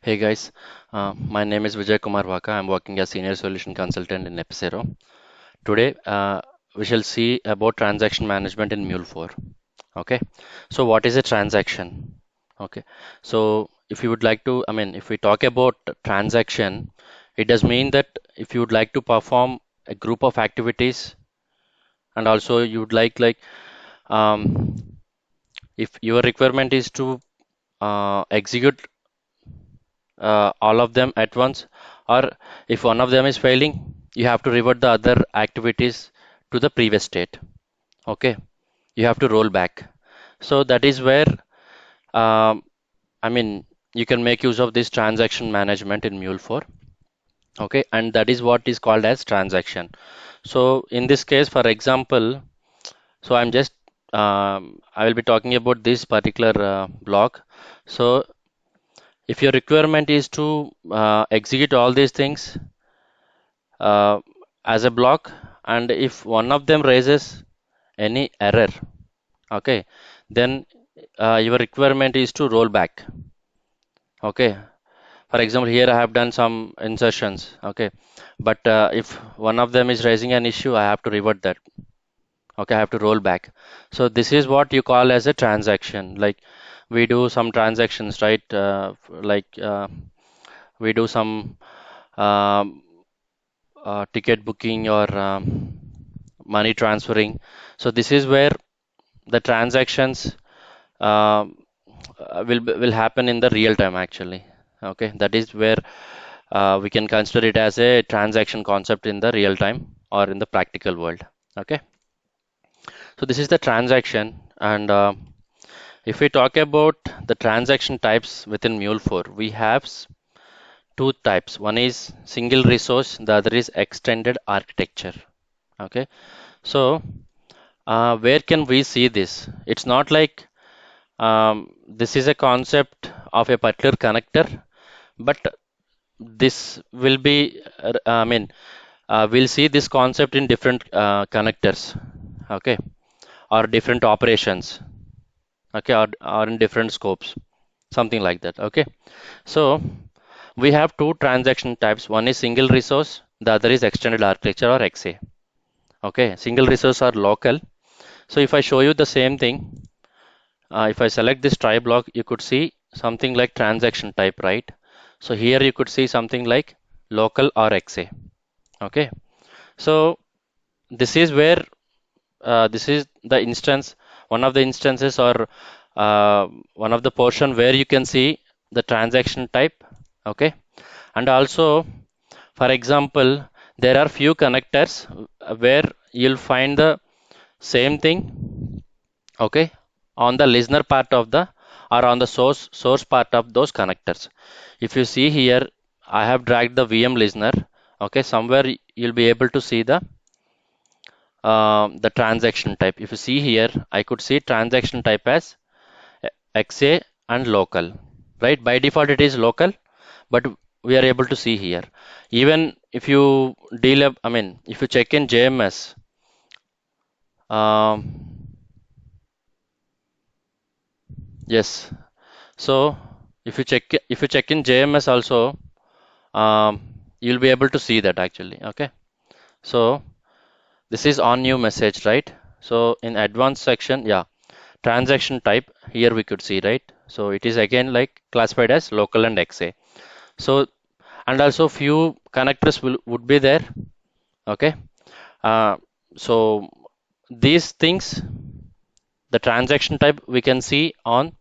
Hey guys, my name is Vijay Kumar Vaka. I'm working as Senior Solution Consultant in Epicero. Today, we shall see about transaction management in Mule 4. Okay, so what is a transaction? Okay, so if you would like to, if we talk about transaction, it does mean that if you would like to perform a group of activities and also you would um, if your requirement is to execute all of them at once, or if one of them is failing, you have to revert the other activities to the previous state. Okay, you have to roll back. So that is where um, I mean you can make use of this transaction management in Mule 4. Okay, and that is what is called as transaction. So in this case, for example, so I will be talking about this particular block. So if your requirement is to execute all these things uh, as a block, and if one of them raises any error, okay, then your requirement is to roll back. Okay, for example, here I have done some insertions. Okay, but if one of them is raising an issue, I have to revert that. Okay, I have to roll back. So this is what you call as a transaction. Like we do some transactions, right? We do some um, ticket booking or money transferring. So this is where the transactions will happen in the real time actually. Okay, that is where we can consider it as a transaction concept in the real time or in the practical world. Okay, so this is the transaction, and if we talk about the transaction types within Mule 4, we have two types. One is single resource, the other is extended architecture. Okay, so where can we see this? It's not like this is a concept of a particular connector, but this will be, we'll see this concept in different connectors, okay, or different operations, okay, or in different scopes, something like that, okay. So we have two transaction types. One is single resource, the other is extended architecture or XA. Okay, single resource are local. So if I show you the same thing, if I select this try block, you could see something like transaction type, right? So here you could see something like local or XA. Okay. So this is where this is the instance, one of the instances or one of the portion where you can see the transaction type. Okay. And also, for example, there are few connectors where you'll find the same thing, okay, on the listener part of the or on the source part of those connectors. If you see here, I have dragged the VM listener. Okay, somewhere you'll be able to see the transaction type. If you see here, I could see transaction type as XA and local, right? By default it is local, but we are able to see here. Even if you if you check in JMS, um, yes. So if you check in JMS also, um, you'll be able to see that actually. Okay. So this is on new message, right? So in advanced section, yeah, transaction type here we could see, right? So it is again like classified as local and XA. So and also few connectors would be there. Okay. Uh, so these things, the transaction type we can see on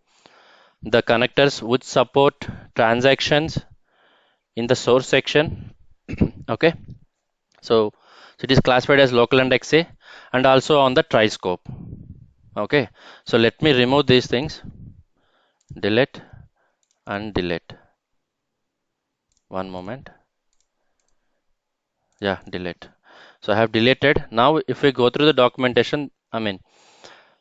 the connectors would support transactions in the source section. Okay, so it is classified as local and XA, and also on the try scope. Okay, so let me remove these things, delete and delete. One moment. Yeah, delete. So I have deleted. Now if we go through the documentation,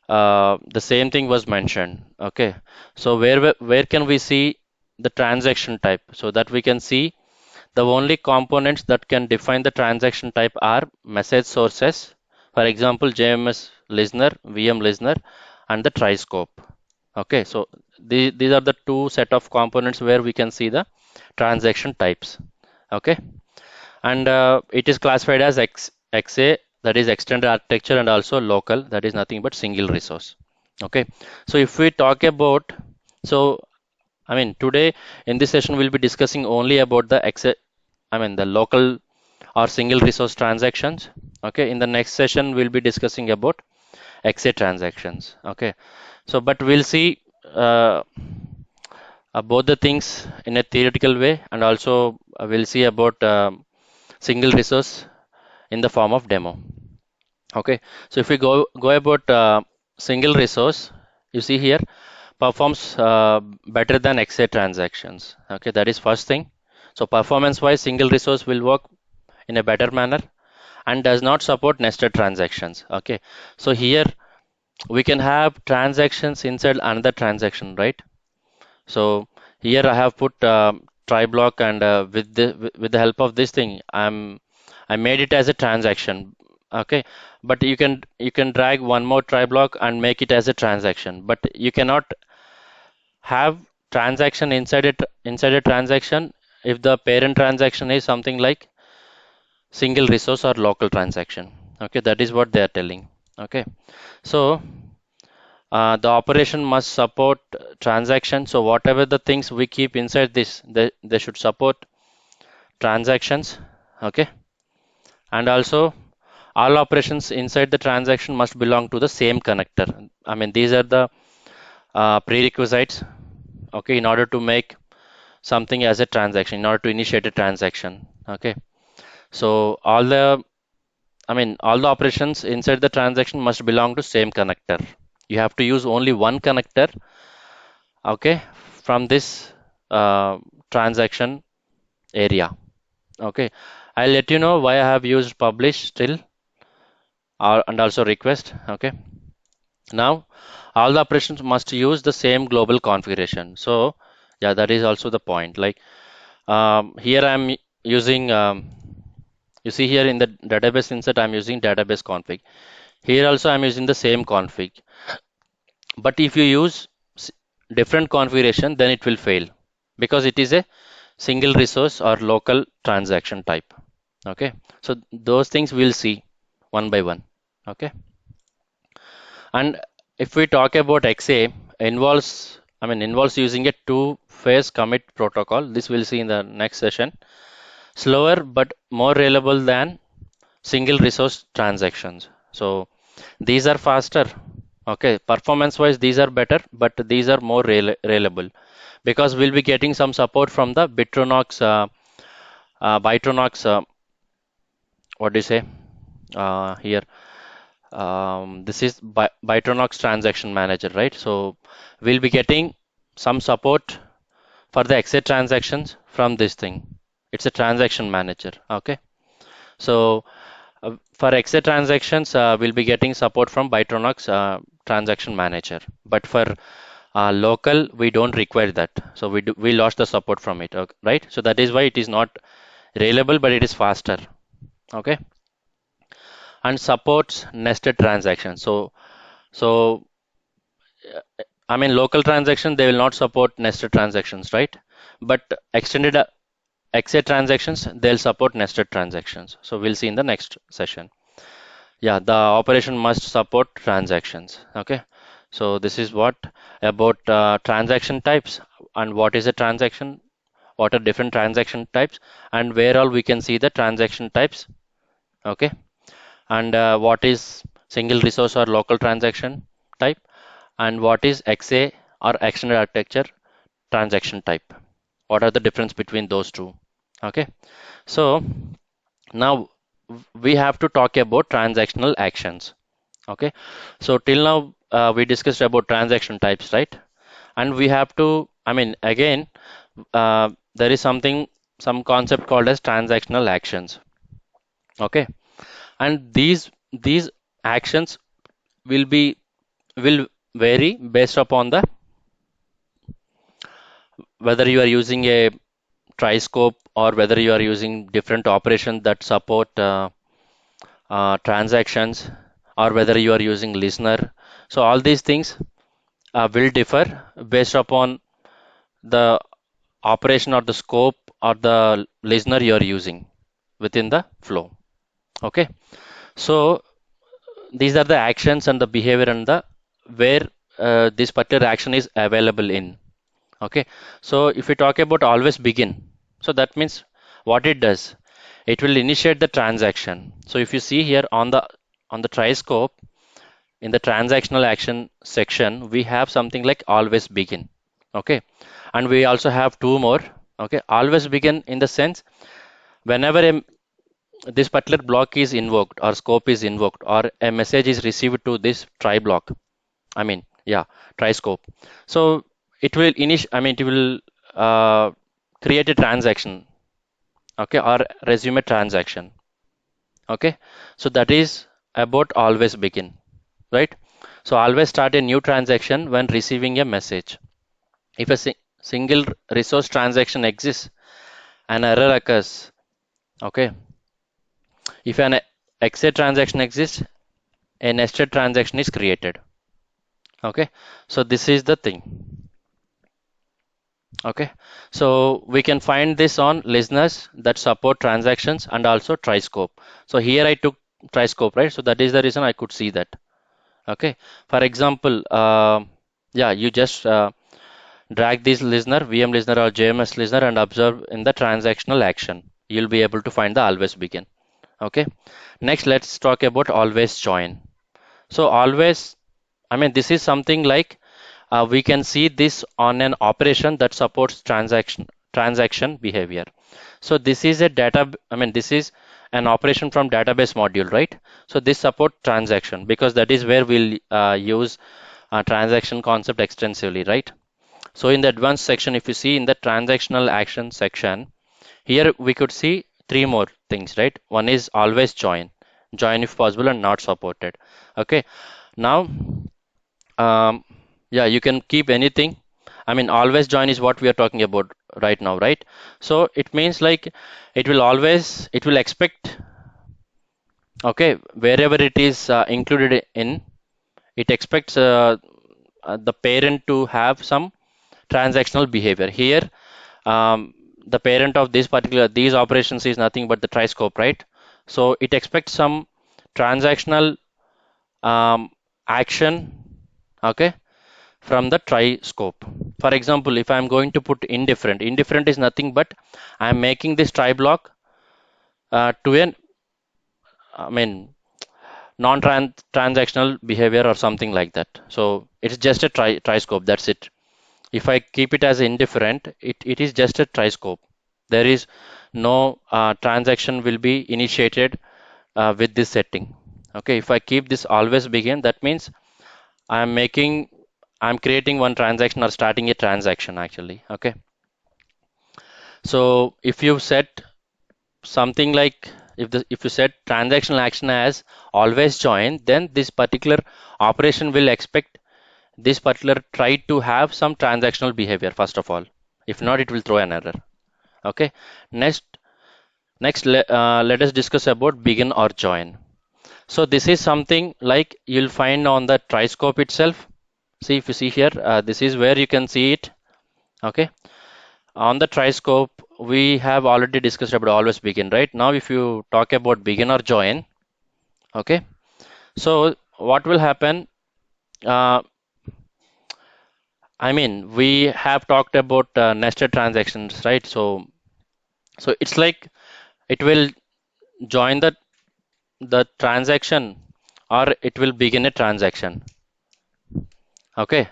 the same thing was mentioned. Okay, so where can we see the transaction type so that we can see the only components that can define the transaction type are message sources, for example, JMS listener, VM listener, and the try scope. Okay, so these are the two set of components where we can see the transaction types. Okay, and it is classified as XA, that is extended architecture, and also local, that is nothing but single resource. Okay, so if we talk about, so I mean today in this session we'll be discussing only about the XA, I mean the local or single resource transactions. Okay, in the next session we'll be discussing about XA transactions. Okay, so but we'll see uh, both the things in a theoretical way, and also we'll see about single resource in the form of demo. Okay, so if we go about single resource, you see here performs better than XA transactions. Okay, that is first thing. So performance wise, single resource will work in a better manner and does not support nested transactions. Okay, so here we can have transactions inside another transaction, right? So here I have put try block, and with the help of this thing, I made it as a transaction. Okay, but you can drag one more try block and make it as a transaction, but you cannot have transaction inside a transaction if the parent transaction is something like single resource or local transaction. Okay, that is what they are telling. Okay, so the operation must support transaction. So whatever the things we keep inside this, they should support transactions. Okay, and also all operations inside the transaction must belong to the same connector. I mean these are the prerequisites. Okay, in order to make something as a transaction, in order to initiate a transaction. Okay, so all the operations inside the transaction must belong to same connector. You have to use only one connector, okay, from this uh, transaction area. Okay, I'll let you know why I have used publish still, and also request. Okay, now all the operations must use the same global configuration. So yeah, that is also the point. Like here I'm using you see here in the database insert I'm using database config. Here also I'm using the same config. But if you use different configuration, then it will fail because it is a single resource or local transaction type. Okay, so those things we'll see one by one. Okay, and if we talk about XA, involves using a two-phase commit protocol. This we'll see in the next session. Slower but more reliable than single resource transactions. So these are faster. Okay, performance wise these are better, but these are more reliable because we'll be getting some support from the Bitronox, what do you say here? This is Bitronox transaction manager, right? So we'll be getting some support for the exit transactions from this thing. It's a transaction manager. Okay, so for exit transactions, we'll be getting support from Bitronox transaction manager. But for local, we don't require that. So we lost the support from it, okay, right? So that is why it is not reliable, but it is faster. Okay, and supports nested transactions. So local transaction they will not support nested transactions, right? But extended XA transactions they'll support nested transactions. So we'll see in the next session. Yeah, the operation must support transactions. Okay, so this is what about transaction types, and what is a transaction, what are different transaction types, and where all we can see the transaction types. Okay, and what is single resource or local transaction type, and what is XA or extended architecture transaction type. What are the difference between those two? Okay, so now we have to talk about transactional actions. Okay, so till now we discussed about transaction types, right? And we have to, again, there is some concept called as transactional actions. Okay, and these actions will be will vary based upon the whether you are using a triscope or whether you are using different operations that support transactions, or whether you are using listener. So all these things will differ based upon the operation or the scope or the listener you're using within the flow. Okay, so these are the actions and the behavior and the where this particular action is available in. Okay, so if we talk about always begin, so that means what it does, it will initiate the transaction. So if you see here on the try scope in the transactional action section, we have something like always begin. Okay, and we also have two more. Okay, always begin in the sense whenever this particular block is invoked or scope is invoked or a message is received to this try block, I mean, yeah, try scope. So it will it will create a transaction, okay, or resume a transaction. Okay, so that is about always begin, right? So always start a new transaction when receiving a message. If a single resource transaction exists, an error occurs. Okay, if an exit transaction exists, a nested transaction is created. Okay, so this is the thing. Okay, so we can find this on listeners that support transactions and also triscope. So here I took triscope, right? So that is the reason I could see that. Okay, for example, yeah, you just drag this listener, VM listener or JMS listener and observe in the transactional action. You'll be able to find the always begin. Okay, next let's talk about always join. So always, this is something like we can see this on an operation that supports transaction behavior. So this is a data, this is an operation from database module, right? So this support transaction because that is where we'll use transaction concept extensively, right? So in the advanced section, if you see in the transactional action section, here we could see three more things, right? One is always join if possible and not supported. Okay, now um, yeah, you can keep anything. Always join is what we are talking about right now, right? So it means like it will expect, okay, wherever it is included in, it expects the parent to have some transactional behavior. Here, the parent of these operations is nothing but the triscope, right? So it expects some transactional um, action, okay, from the try scope. For example, if I'm going to put indifferent is nothing but I'm making this try block to an, I mean, non-transactional behavior or something like that. So it's just a try scope. That's it. If I keep it as indifferent, it is just a try scope. There is no transaction will be initiated with this setting. Okay, if I keep this always begin, that means I'm making I'm creating one transaction or starting a transaction actually. Okay. So if you set something like if you set transactional action as always join, then this particular operation will expect this particular try to have some transactional behavior first of all. If not, it will throw an error. Okay. Next, let us discuss about begin or join. So this is something like you'll find on the triscope itself. See if you see here, this is where you can see it. Okay. On the triscope, we have already discussed about always begin, right? Now, if you talk about begin or join, okay. So what will happen? Uh, we have talked about nested transactions, right? So it's like it will join the transaction or it will begin a transaction. Okay.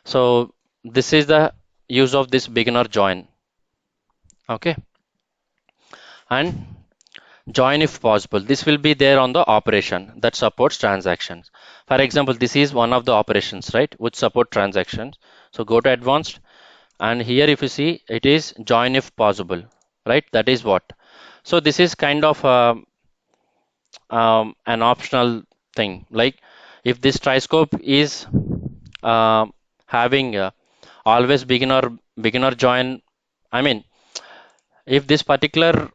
So this is the use of this begin or join. Okay. And join if possible. This will be there on the operation that supports transactions. For example, this is one of the operations, right, which support transactions. So go to advanced, and here if you see, it is join if possible, right? That is what. So this is kind of an optional thing. Like if this triscope is uh, having always begin or join, I mean, if this particular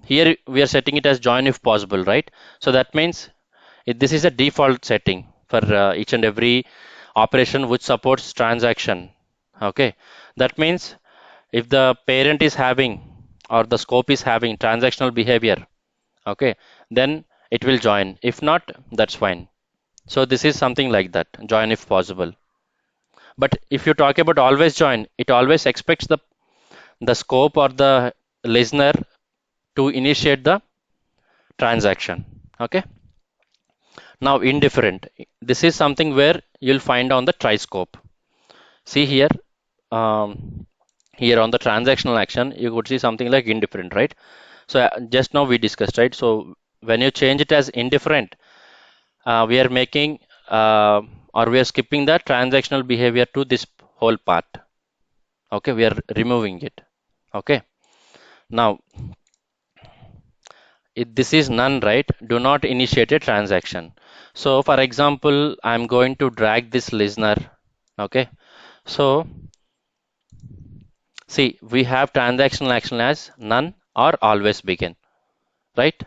here we are setting it as join if possible, right? So that means this is a default setting for each and every operation which supports transaction. Okay, that means if the parent is having or the scope is having transactional behavior, okay, then it will join. If not, that's fine. So this is something like that, join if possible. But if you talk about always join, it always expects the scope or the listener to initiate the transaction. Okay. Now indifferent. This is something where you'll find on the try scope. See here, here on the transactional action, you could see something like indifferent, right? So just now we discussed, right? So when you change it as indifferent, we are making or we are skipping the transactional behavior to this whole part. Okay, we are removing it. Okay. Now, if this is none, right? Do not initiate a transaction. So, for example, I'm going to drag this listener. Okay. So, see, we have transactional action as none or always begin, right?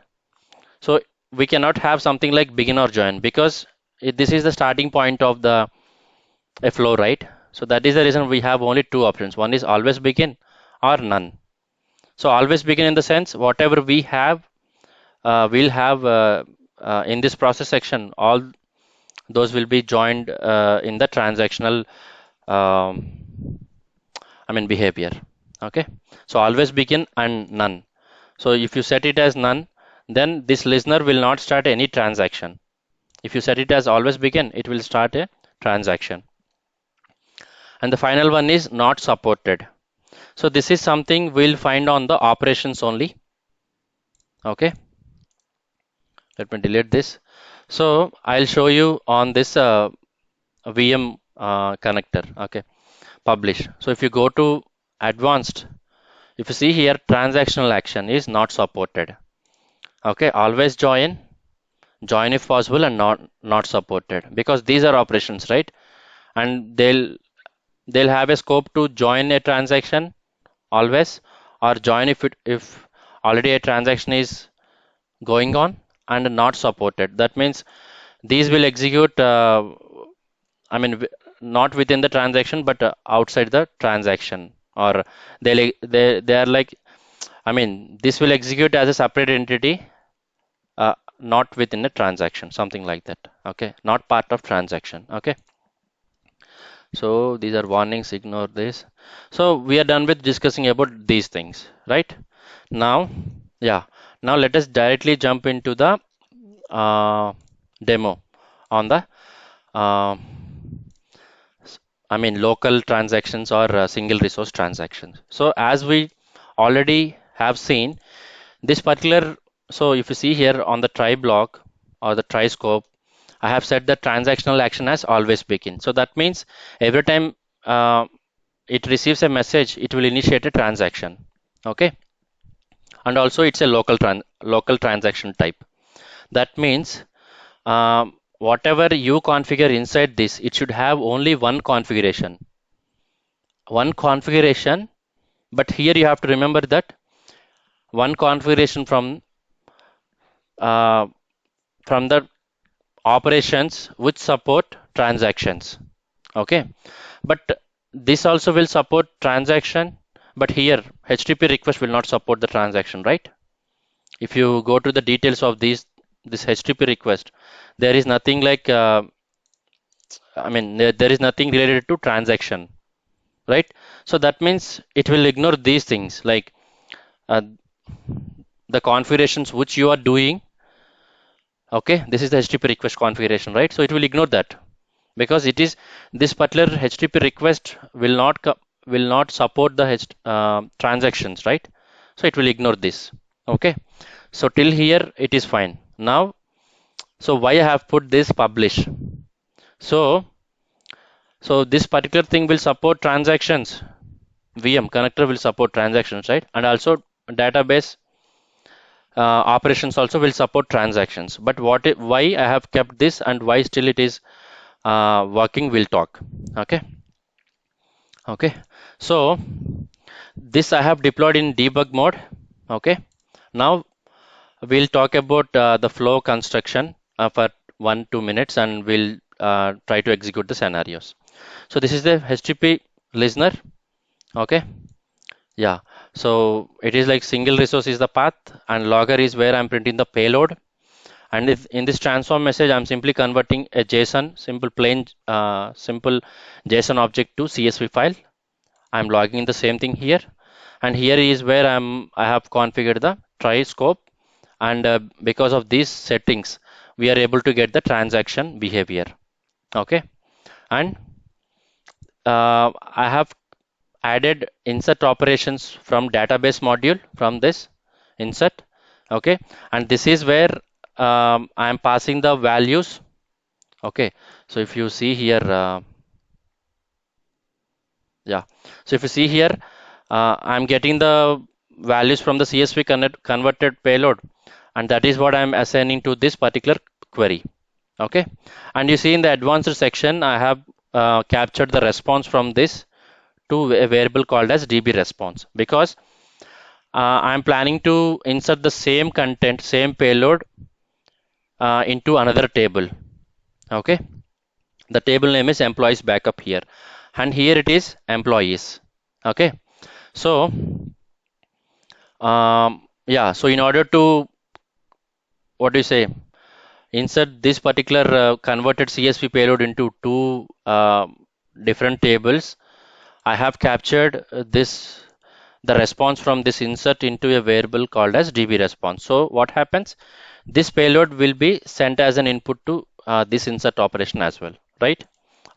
So, we cannot have something like begin or join because this is the starting point of the a flow, right? So, that is the reason we have only two options. One is always begin or none. So, always begin in the sense whatever we have, we'll have in this process section, all those will be joined in the transactional behavior. Okay, so always begin and none. So if you set it as none, then this listener will not start any transaction. If you set it as always begin, it will start a transaction. And the final one is not supported. So this is something we'll find on the operations only. Okay, let me delete this. So I'll show you on this VM connector. Okay, publish. So if you go to advanced, if you see here, transactional action is not supported. Okay, always join, join if possible, and not supported because these are operations, right? And they'll have a scope to join a transaction always, or join if already a transaction is going on and not supported. That means these will execute. Not within the transaction, but outside the transaction, or they are like. This will execute as a separate entity, not within a transaction, something like that. Okay, not part of transaction. Okay, so these are warnings, ignore this. So we are done with discussing about these things, right? Now, yeah, now let us directly jump into the demo on the uh, local transactions or single resource transactions. So as we already have seen this particular, so if you see here on the try block or the try scope, I have set the transactional action as always begin. So that means every time it receives a message, it will initiate a transaction. Okay, and also it's a local transaction type. That means whatever you configure inside this, it should have only one configuration. One configuration, but here you have to remember that one configuration uh, from the operations which support transactions. Okay, but this also will support transaction, but here HTTP request will not support the transaction, right? If you go to the details of this HTTP request, there is nothing like there is nothing related to transaction, right? So that means it will ignore these things like uh, the configurations which you are doing. Okay, this is the HTTP request configuration, right? So it will ignore that because it is this particular HTTP request will not support the transactions, right? So it will ignore this. Okay, so till here it is fine. Now, so why I have put this publish? So this particular thing will support transactions. VM connector will support transactions, right? And also database operations also will support transactions. But why I have kept this and why still it is working, we'll talk. Okay. Okay. So this I have deployed in debug mode. Okay. Now we'll talk about the flow construction for 1-2 minutes, and we'll try to execute the scenarios. So this is the HTTP listener. Okay. Yeah. So it is like single resource is the path and logger is where I'm printing the payload. And if in this transform message, I'm simply converting a JSON, simple JSON object to CSV file. I'm logging the same thing here. And here is where I have configured the try scope. And because of these settings, we are able to get the transaction behavior. Okay. And I have added insert operations from database module from this insert. Okay. And this is where I am passing the values. Okay. So if you see here, yeah. So if you see here, I'm getting the values from the CSV converted payload, and that is what I'm assigning to this particular query. Okay. And you see in the advanced section, I have captured the response from this to a variable called as db response, because I'm planning to insert the same content, same payload into another table. Okay. The table name is employees backup here, and here it is employees. Okay. So yeah, so in order to, what do you say, insert this particular converted CSV payload into two different tables, I have captured the response from this insert into a variable called as db response. So what happens? This payload will be sent as an input to this insert operation as well, right?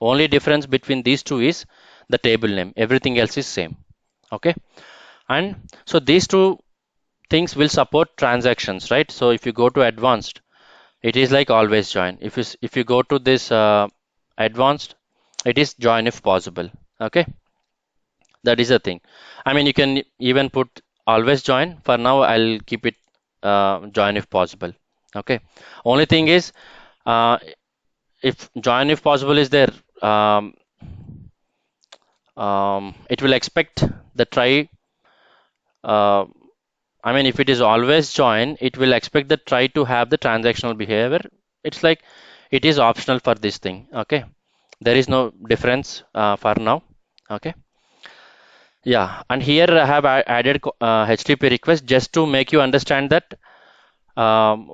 Only difference between these two is the table name. Everything else is same. Okay. And so these two things will support transactions, right? So if you go to advanced, it is like always join. If you go to this advanced, it is join if possible. Okay. That is the thing. I mean, you can even put always join. For now, I'll keep it join if possible. Okay. Only thing is, if join if possible is there, it will expect the try. Uh, I mean, if it is always join, it will expect the try to have the transactional behavior. It's like it is optional for this thing. Okay. There is no difference for now. Okay. Yeah, and here I have added HTTP request just to make you understand that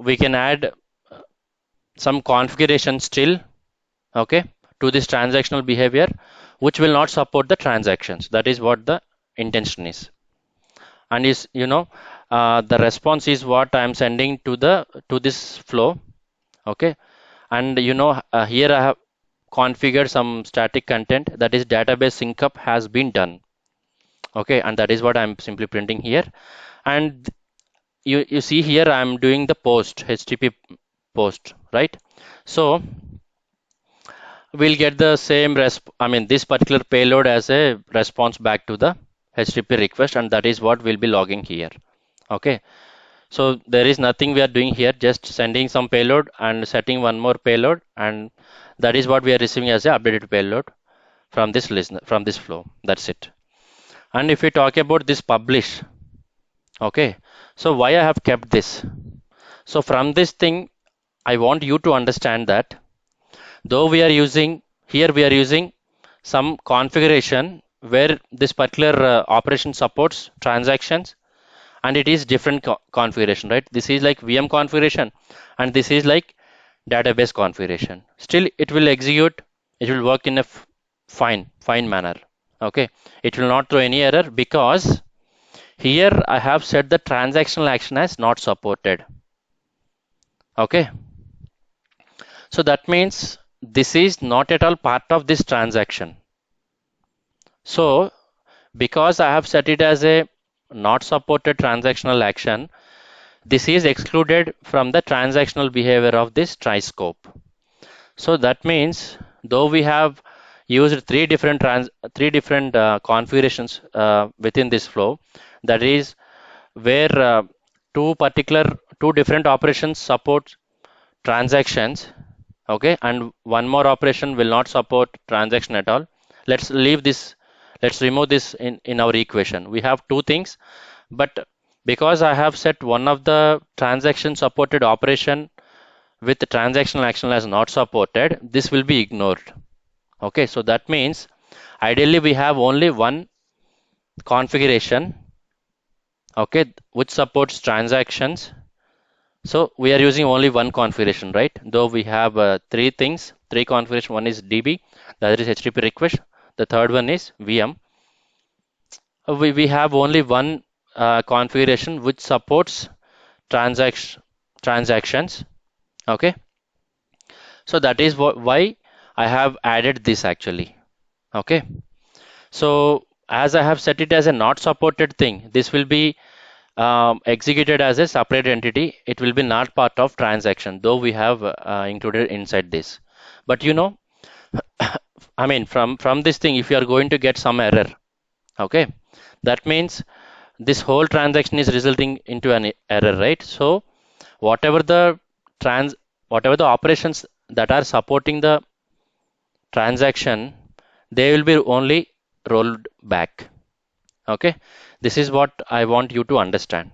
we can add some configuration still, okay, to this transactional behavior, which will not support the transactions. That is what the intention is. And is, the response is what I am sending to this flow, okay. And here I have configured some static content, that is database sync up has been done. Okay, and that is what I'm simply printing here. And you see here I'm doing the post HTTP post, right? So we'll get the same I mean this particular payload as a response back to the HTTP request, and that is what we'll be logging here. Okay, so there is nothing we are doing here, just sending some payload and setting one more payload, and that is what we are receiving as a updated payload from this listener, from this flow. That's it. And if we talk about this publish, okay, so why I have kept this? So from this thing, I want you to understand that though we are using here, we are using some configuration where this particular operation supports transactions, and it is different configuration, right? This is like VM configuration, and this is like database configuration. Still, it will execute, it will work in a fine manner. Okay, it will not throw any error because here I have set the transactional action as not supported. Okay, so that means this is not at all part of this transaction. So because I have set it as a not supported transactional action, this is excluded from the transactional behavior of this try scope. So that means though we have used three different configurations within this flow, that is where two different operations support transactions, okay, and one more operation will not support transaction at all. Let's leave this, let's remove this in our equation. We have two things, but because I have set one of the transaction supported operation with the transactional action as not supported, this will be ignored. Okay, so that means ideally we have only one configuration, okay, which supports transactions. So we are using only one configuration, right? Though we have three things, three configuration. One is DB, the other is HTTP request, the third one is VM. We have only one configuration which supports transactions. Okay, so that is why I have added this actually. Okay, so as I have set it as a not supported thing, this will be executed as a separate entity. It will be not part of transaction, though we have included inside this. But you know, I mean, from this thing, if you are going to get some error, okay, that means this whole transaction is resulting into an error, right? So whatever the trans, whatever the operations that are supporting the transaction, they will be only rolled back. Okay, this is what I want you to understand.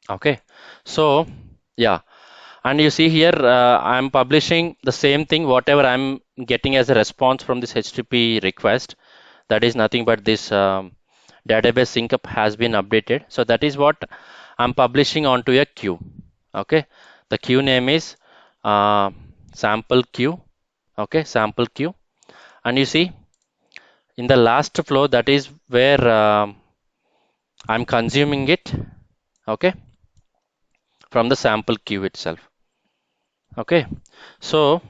Okay, so yeah, and you see here I'm publishing the same thing whatever I'm getting as a response from this HTTP request. That is nothing but this database sync up has been updated. So that is what I'm publishing onto a queue. Okay, the queue name is uh, sample queue. Okay, sample queue, and you see in the last flow that is where I'm consuming it. Okay, from the sample queue itself. Okay, so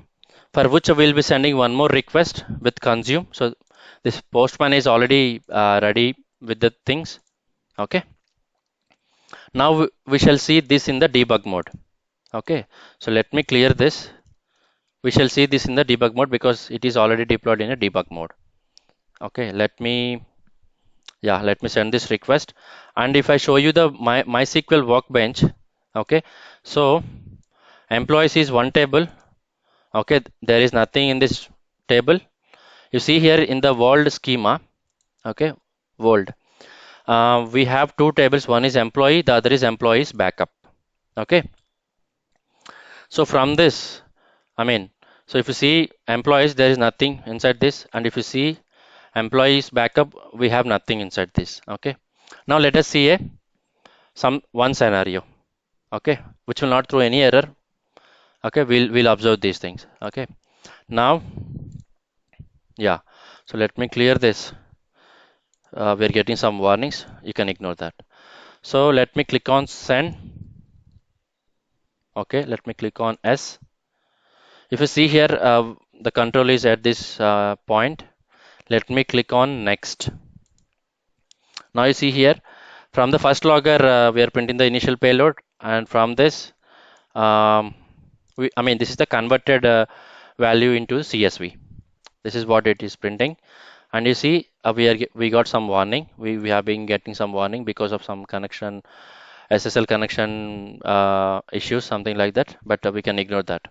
for which we'll be sending one more request with consume. So this postman is already ready with the things. Okay, now we shall see this in the debug mode. Okay, so let me clear this. We shall see this in the debug mode because it is already deployed in a debug mode. Okay, let me send this request. And if I show you the MySQL workbench, okay, so employees is one table. Okay, there is nothing in this table. You see here in the world schema, okay, world, we have two tables. One is employee, the other is employees backup. Okay, so from this, I mean, so if you see employees, there is nothing inside this, and if you see employees backup, we have nothing inside this. Okay, now let us see a some one scenario. Okay, which will not throw any error. Okay, we'll observe these things. Okay, now yeah, so let me clear this. We're getting some warnings. You can ignore that. So let me click on send. Okay, let me click on S. If you see here, the control is at this point. Let me click on next. Now you see here, from the first logger, we are printing the initial payload, and from this, um, I mean, this is the converted value into CSV. This is what it is printing, and you see, we got some warning. We have been getting some warning because of some connection, SSL connection issues, something like that. But we can ignore that.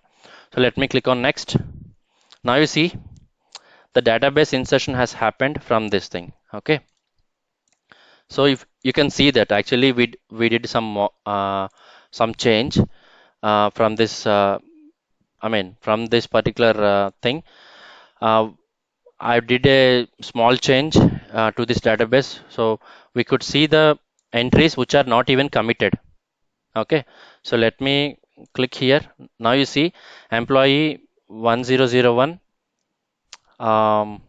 So let me click on next. Now you see the database insertion has happened from this thing. Okay, so if you can see that actually we did some change from this I mean from this particular thing. uh, I did a small change to this database, so we could see the entries which are not even committed. Okay, so let me click here. Now you see employee 1001 um,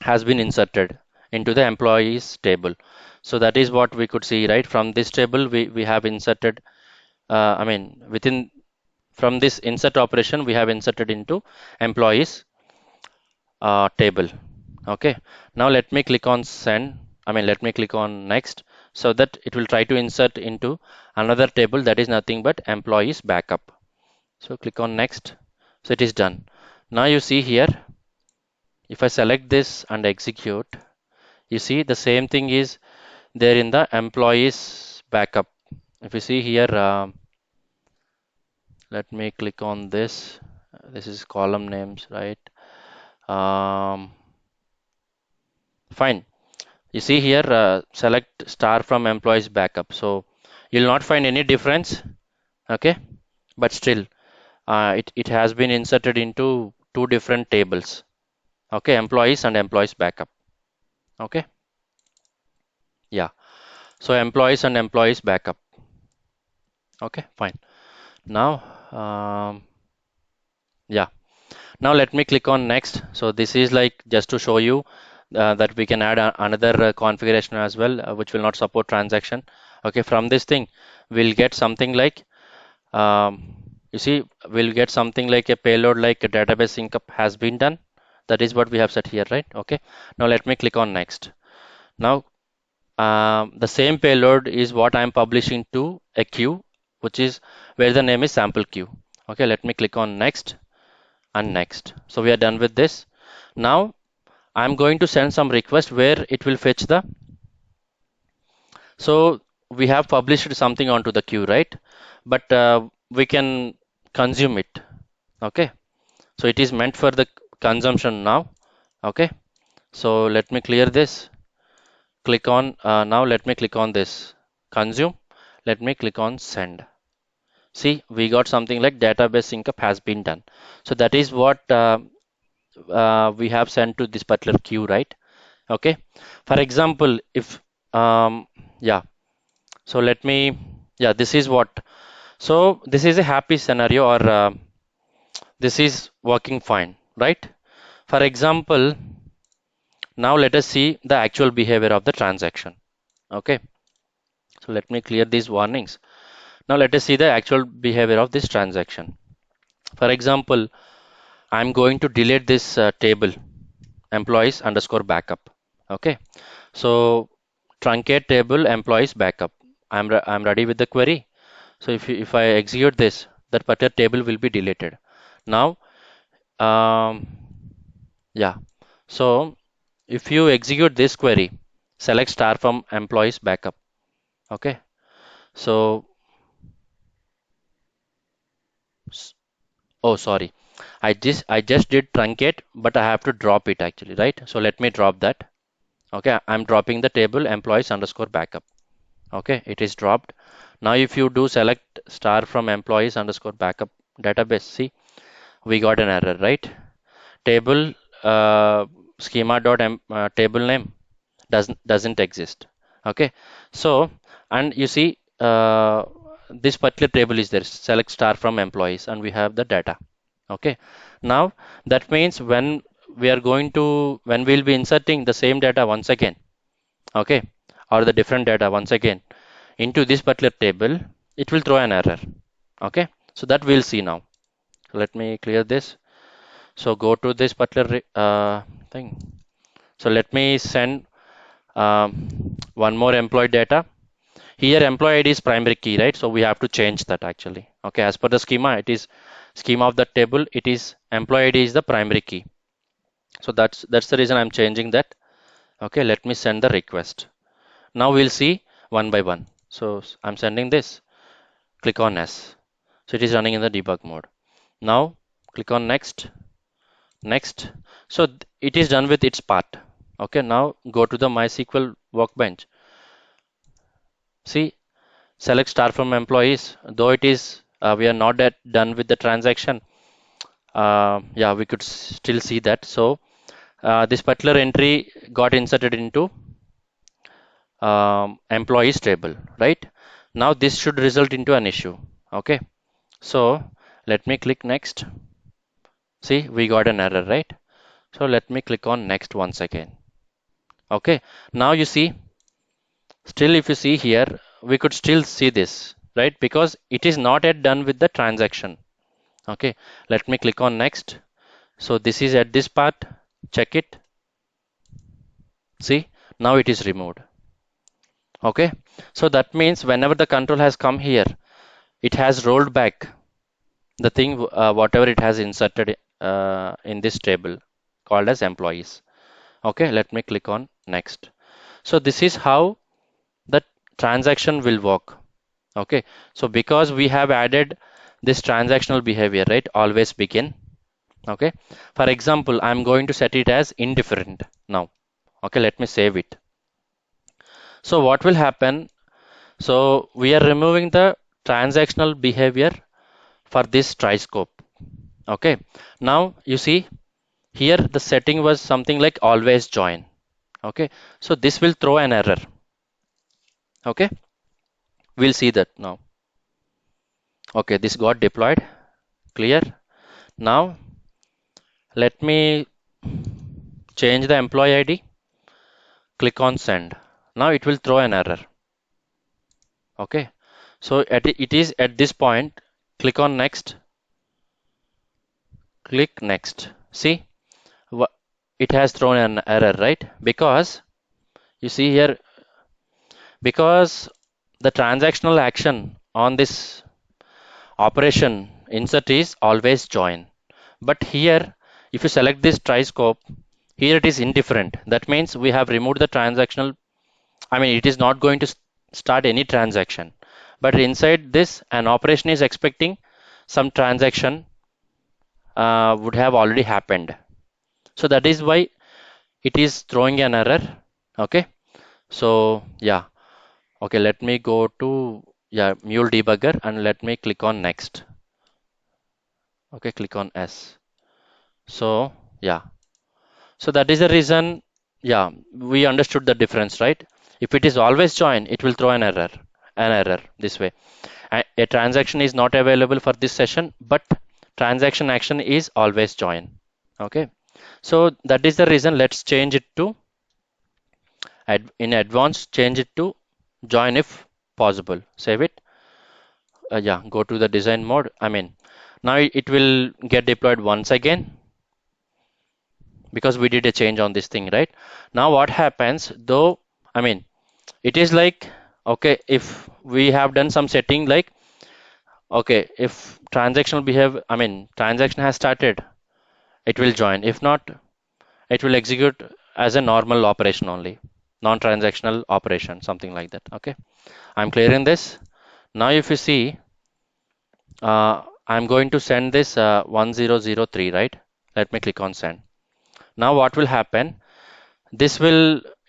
has been inserted into the employees table. So that is what we could see, right? From this table, we have inserted, I mean, within from this insert operation, we have inserted into employees table. Okay. Now let me click on send. I mean, let me click on next so that it will try to insert into another table that is nothing but employees backup. So click on next. So it is done. Now you see here, if I select this and execute, you see the same thing is there in the employees backup. If you see here, let me click on this. This is column names, right? Um, Fine. You see here, select star from employees backup. So you'll not find any difference. Okay. but still it has been inserted into two different tables. Okay, employees and employees backup. Okay, yeah. So employees and employees backup. Okay, fine. Now, yeah. Now let me click on next. So this is like just to show you that we can add another configuration as well, which will not support transaction. Okay, from this thing, we'll get something like you see, we'll get something like a payload like a database sync up has been done. That is what we have set here, right? Okay. Now let me click on next. Now the same payload is what I'm publishing to a queue, which is where the name is sample queue. Okay, let me click on next and next. So we are done with this. Now I'm going to send some request where it will fetch the. So we have published something onto the queue, right? But we can consume it. Okay. So it is meant for the consumption now. Okay. So let me clear this. Click on now. Let me click on this consume. Let me click on send. See, we got something like database sync up has been done. So that is what we have sent to this particular queue, right? Okay. For example, if yeah, so let me, yeah, this is what. So this is a happy scenario, or this is working fine, right? For example, now let us see the actual behavior of the transaction. Okay. So let me clear these warnings. Now let us see the actual behavior of this transaction. For example, I'm going to delete this table employees underscore backup. Okay. So truncate table employees backup. I'm ready with the query. So if I execute this, that particular table will be deleted. Now, um, yeah. So if you execute this query, select star from employees backup. Okay. So, oh, sorry. I just did truncate, but I have to drop it actually, right? So let me drop that. Okay, I'm dropping the table employees underscore backup. Okay, it is dropped. Now if you do select star from employees underscore backup database, see, we got an error, right? Table schema dot table name doesn't exist. Okay, so and you see this particular table is there. Select star from employees, and we have the data. Okay, now that means when we'll be inserting the same data once again, okay, or the different data once again into this particular table, it will throw an error. Okay, so that we'll see now. Let me clear this. So go to this particular thing. So let me send one more employee data. Here employee ID is primary key, right? So we have to change that actually. Okay, as per the schema, it is schema of the table. It is employee ID is the primary key. So that's the reason I'm changing that. Okay, let me send the request. Now we'll see one by one. So I'm sending this. Click on S. So it is running in the debug mode. Now click on next, next. So it is done with its part. Okay, now go to the MySQL workbench. See, select star from employees. Though it is we are not yet done with the transaction. Yeah, we could still see that. So this particular entry got inserted into employees table, right? Now this should result into an issue. Okay, so let me click next. See, we got an error, right? So let me click on next once again. Okay, now you see, still if you see here, we could still see this, right? Because it is not yet done with the transaction. Okay, let me click on next. So this is at this part, check it. See, now it is removed. Okay, so that means whenever the control has come here, it has rolled back the thing, whatever it has inserted in this table called as employees. Okay, let me click on next. So this is how the transaction will work. Okay, so because we have added this transactional behavior, right? Always begin. Okay, for example, I'm going to set it as indifferent now. Okay, let me save it. So what will happen? So we are removing the transactional behavior for this try scope. Okay, now you see here the setting was something like always join. Okay, so this will throw an error. Okay, we'll see that now. Okay, this got deployed. Clear. Now let me change the employee ID. Click on send. Now it will throw an error. Okay, so it is at this point. Click on next. Click next. See, it has thrown an error, right? Because you see here, because the transactional action on this operation insert is always join. But here, if you select this try scope, here it is indifferent. That means we have removed the transactional. I mean, it is not going to start any transaction. But inside this, an operation is expecting some transaction would have already happened. So that is why it is throwing an error. Okay. So yeah. Okay. Let me go to Mule debugger and let me click on next. Okay. Click on S. So yeah. So that is the reason. Yeah. We understood the difference, right? If it is always join, it will throw an error this way. A transaction is not available for this session, but transaction action is always join. Okay. So that is the reason. Let's change it to in advanced, change it to join if possible. Save it. Yeah, go to the design mode. I mean, now it will get deployed once again because we did a change on this thing, right? Now what happens though? I mean, it is like, okay, if we have done some setting like, okay, if transactional behave, I mean, transaction has started, it will join. If not, it will execute as a normal operation only, non-transactional operation, something like that. Okay, I'm clearing this. Now if you see, I'm going to send this 1003, right? Let me click on send. Now what will happen?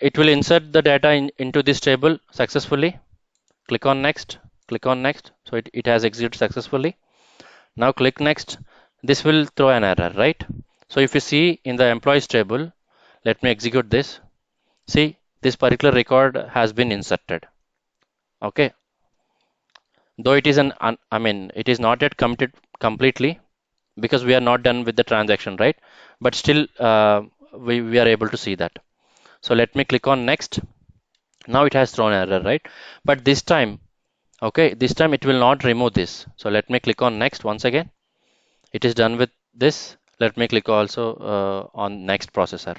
It will insert the data into this table successfully. Click on next, click on next. So it has executed successfully. Now click next. This will throw an error, right? So if you see in the employees table, let me execute this. See, this particular record has been inserted. Okay, though it is I mean, it is not yet committed completely because we are not done with the transaction, right? But still, we are able to see that. So let me click on next. Now it has thrown error, right? But this time, okay, this time it will not remove this. So let me click on next once again. It is done with this. Let me click also on next processor.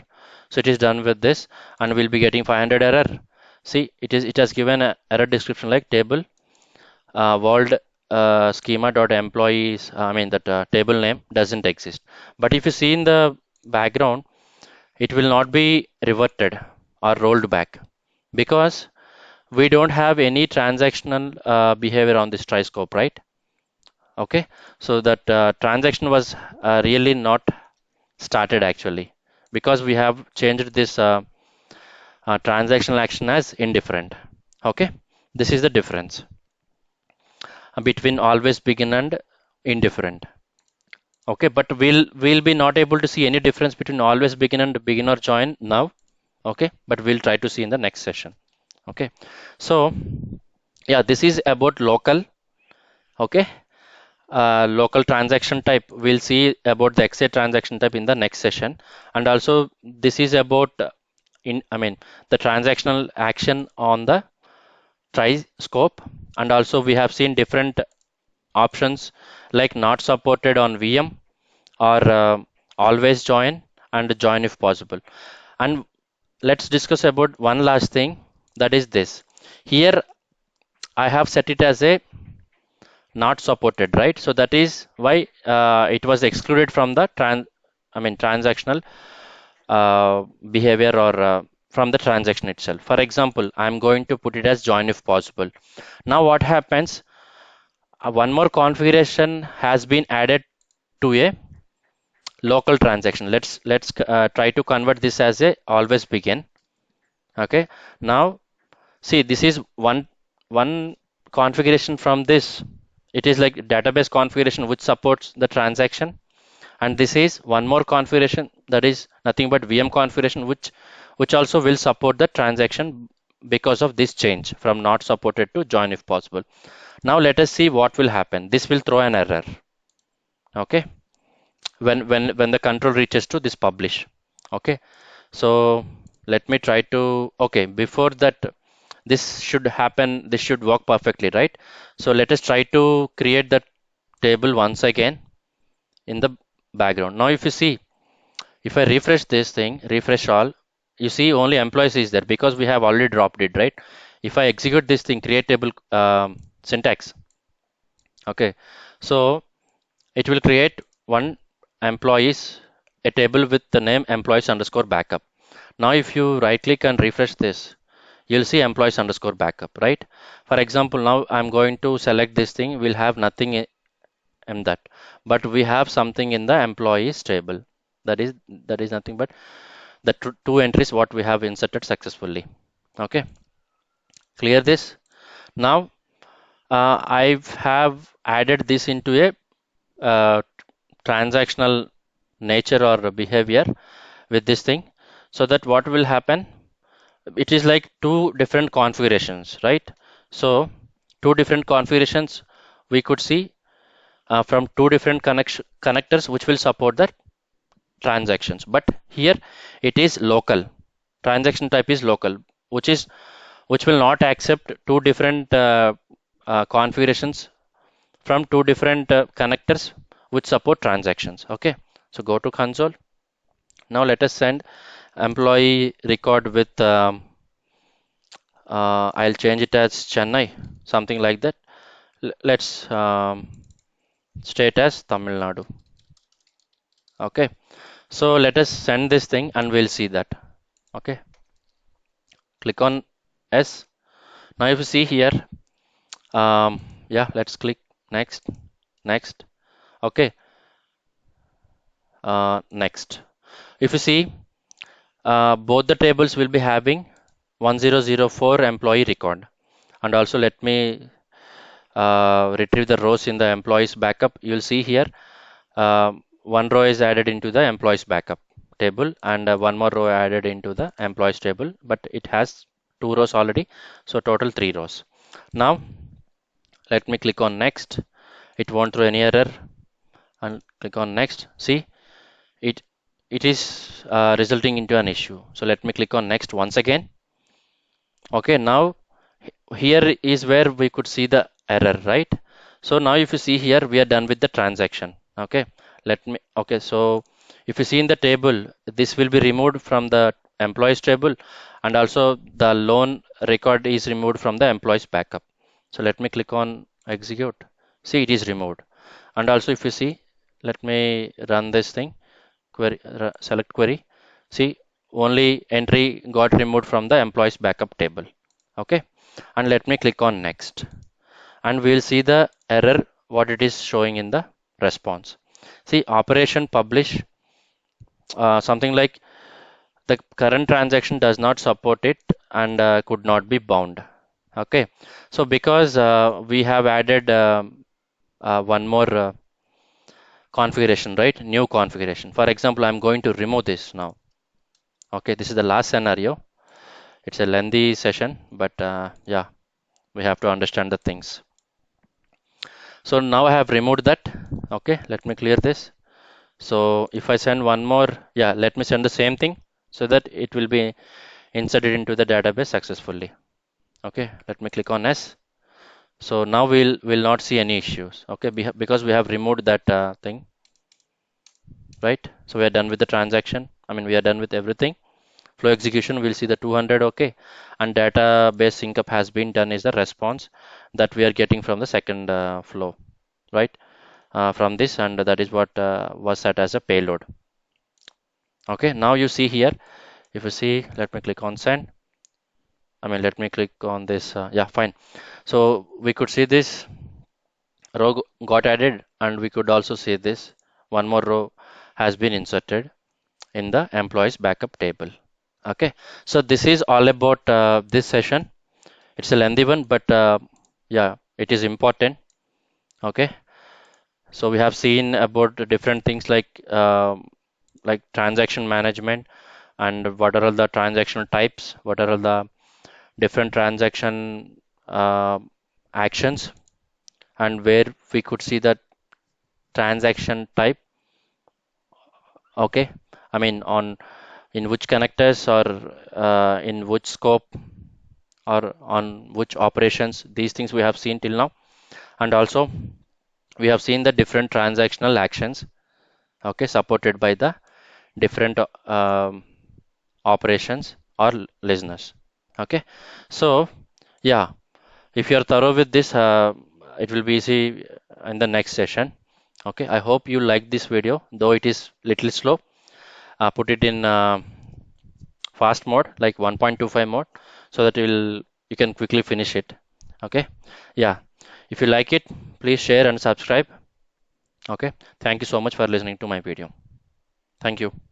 So it is done with this, and we'll be getting 500 error. See, it has given a error description like table world schema dot employees. I mean that table name doesn't exist. But if you see in the background, it will not be reverted or rolled back because we don't have any transactional behavior on this try scope, right? Okay, so that transaction was really not started actually because we have changed this transactional action as indifferent. Okay, this is the difference between always begin and indifferent. Okay, but we'll be not able to see any difference between always begin and begin or join now. Okay, but we'll try to see in the next session. Okay, so yeah, this is about local. Okay, local transaction type. We'll see about the XA transaction type in the next session, and also this is about I mean the transactional action on the try scope, and also we have seen different options like not supported on VM or always join and join if possible. And let's discuss about one last thing, that is this. Here I have set it as a not supported, right? So that is why it was excluded from the transactional behavior or from the transaction itself. For example, I'm going to put it as join if possible. Now what happens? One more configuration has been added to a local transaction. Let's try to convert this as a always begin. Okay. Now see, this is one configuration from this. it is like database configuration which supports the transaction, and this is one more configuration, that is nothing but VM configuration, which also will support the transaction because of this change from not supported to join if possible. Now let us see what will happen. This will throw an error, okay, when the control reaches to this publish. Okay, so let me try to, okay, before that, this should happen, this should work perfectly, right? So let us try to create the table once again in the background. Now if you see, if I refresh this thing, refresh all, you see only employees is there because we have already dropped it, right? If I execute this thing, create table syntax, okay, so it will create one employees, a table with the name employees underscore backup. Now if you right click and refresh this, you'll see employees underscore backup, right? For example, now I'm going to select this thing, we'll have nothing in that, but we have something in the employees table. That is nothing but the two entries what we have inserted successfully. Okay, clear this. Now I have added this into a transactional nature or behavior with this thing, so that what will happen, it is like two different configurations, right? So two different configurations we could see from two different connectors which will support the transactions, but here it is local, transaction type is local, which will not accept two different configurations from two different connectors which support transactions. Okay, so go to console. Now let us send employee record with I'll change it as Chennai, something like that. Let's state as Tamil Nadu. Okay, so let us send this thing and we'll see that. Okay, click on S. Now if you see here, yeah, let's click next, next. Okay, next. If you see, both the tables will be having 1004 employee record, and also let me retrieve the rows in the employees backup. You'll see here, one row is added into the employees backup table, and one more row added into the employees table, but it has two rows already, so total three rows. Now let me click on next. It won't throw any error, and click on next. See, it it is resulting into an issue. So let me click on next once again. Okay, now here is where we could see the error, right? So now if you see here, we are done with the transaction. Okay, okay, so if you see in the table, this will be removed from the employees table, and also the loan record is removed from the employees backup. So let me click on execute. See, it is removed. And also if you see, let me run this thing, query, select query. See, only entry got removed from the employees backup table. Okay, and let me click on next, and we'll see the error what it is showing in the response. See, operation publish, something like the current transaction does not support it and could not be bound. Okay, so because we have added one more configuration, right? New configuration. For example, I'm going to remove this now. Okay, this is the last scenario. It's a lengthy session, but yeah, we have to understand the things. So now I have removed that. Okay, let me clear this. So if I send one more, yeah, let me send the same thing so that it will be inserted into the database successfully. Okay, let me click on S. So now we'll not see any issues. Okay, because we have removed that thing, right? So we are done with the transaction. I mean, we are done with everything. Flow execution, we'll see the 200. Okay, and database sync up has been done is the response that we are getting from the second flow, right? From this, and that is what was set as a payload. Okay, now you see here, if you see, let me click on send. I mean, let me click on this. Yeah, fine. So we could see this row got added, and we could also see this one more row has been inserted in the employees backup table. Okay, so this is all about this session. It's a lengthy one, but yeah, it is important. Okay, so we have seen about the different things like transaction management, and what are all the transactional types, what are all the different transaction uh, actions, and where we could see that transaction type. Okay, I mean on in which connectors, or in which scope, or on which operations, these things we have seen till now. And also we have seen the different transactional actions, okay, supported by the different operations or listeners. Okay, so yeah, if you are thorough with this, it will be easy in the next session. Okay, I hope you like this video, though it is little slow. Put it in fast mode, like 1.25 mode, so that you can quickly finish it. Okay, yeah, if you like it, please share and subscribe. Okay, thank you so much for listening to my video. Thank you.